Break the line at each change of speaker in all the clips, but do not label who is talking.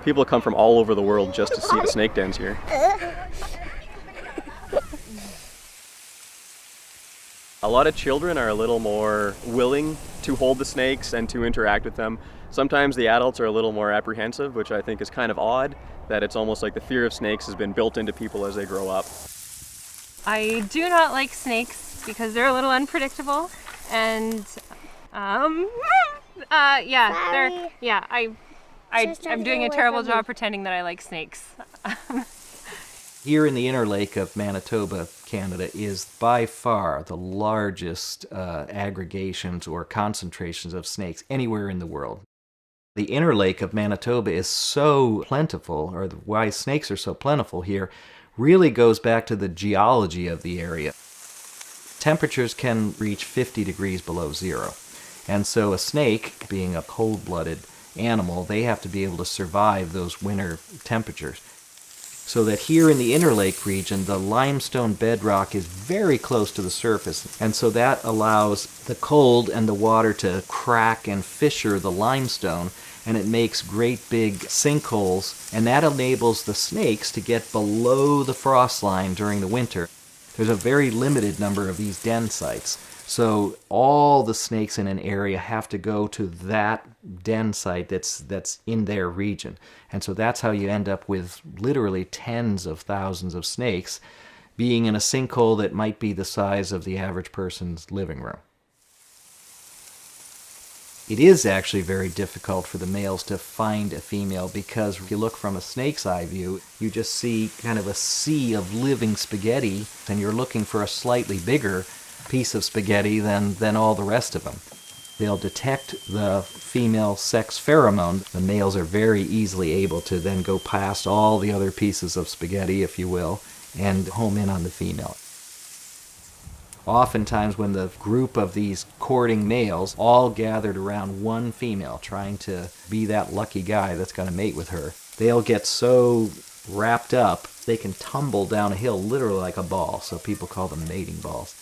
People come from all over the world just to see the snake dens here. A lot of children are a little more willing to hold the snakes and to interact with them. Sometimes the adults are a little more apprehensive, which I think is kind of odd, that it's almost like the fear of snakes has been built into people as they grow up.
I do not like snakes because they're a little unpredictable, and I'm doing a terrible job pretending that I like snakes.
Here in the Inner Lake of Manitoba, Canada, is by far the largest aggregations or concentrations of snakes anywhere in the world. The Inner Lake of Manitoba is so plentiful, or why snakes are so plentiful here, really goes back to the geology of the area. Temperatures can reach 50 degrees below zero. And so a snake, being a cold-blooded animal, they have to be able to survive those winter temperatures. So that here in the Inner Lake region, the limestone bedrock is very close to the surface. And so that allows the cold and the water to crack and fissure the limestone, and it makes great big sinkholes, and that enables the snakes to get below the frost line during the winter. There's a very limited number of these den sites. So all the snakes in an area have to go to that den site that's in their region. And so that's how you end up with literally tens of thousands of snakes being in a sinkhole that might be the size of the average person's living room. It is actually very difficult for the males to find a female because if you look from a snake's eye view, you just see kind of a sea of living spaghetti, and you're looking for a slightly bigger piece of spaghetti than all the rest of them. They'll detect the female sex pheromone. The males are very easily able to then go past all the other pieces of spaghetti, if you will, and home in on the female. Oftentimes when the group of these courting males all gathered around one female trying to be that lucky guy that's going to mate with her, they'll get so wrapped up they can tumble down a hill literally like a ball, so people call them mating balls.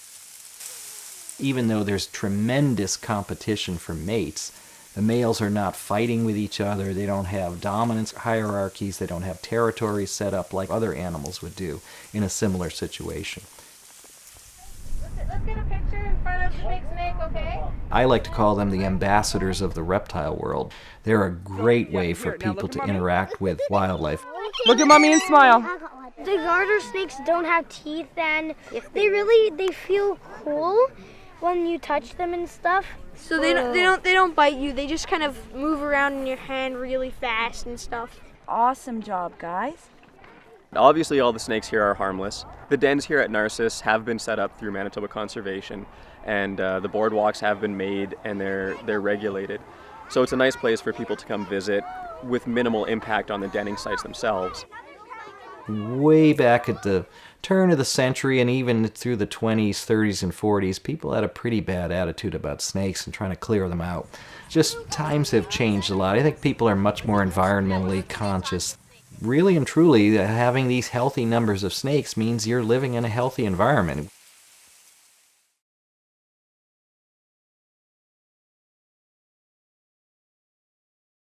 Even though there's tremendous competition for mates, the males are not fighting with each other, they don't have dominance hierarchies, they don't have territories set up like other animals would do in a similar situation.
Let's get a picture in front of the big snake, okay?
I like to call them the ambassadors of the reptile world. They're a great way for people to interact with wildlife.
Look at mommy and smile.
The garter snakes don't have teeth, and they feel cool when you touch them and stuff.
So they don't bite you. They just kind of move around in your hand really fast and stuff.
Awesome job, guys.
Obviously all the snakes here are harmless. The dens here at Narcissus have been set up through Manitoba Conservation, and the boardwalks have been made and they're regulated. So it's a nice place for people to come visit with minimal impact on the denning sites themselves.
Way back at the turn of the century and even through the 20s, 30s, and 40s, people had a pretty bad attitude about snakes and trying to clear them out. Just times have changed a lot. I think people are much more environmentally conscious. Really and truly, having these healthy numbers of snakes means you're living in a healthy environment.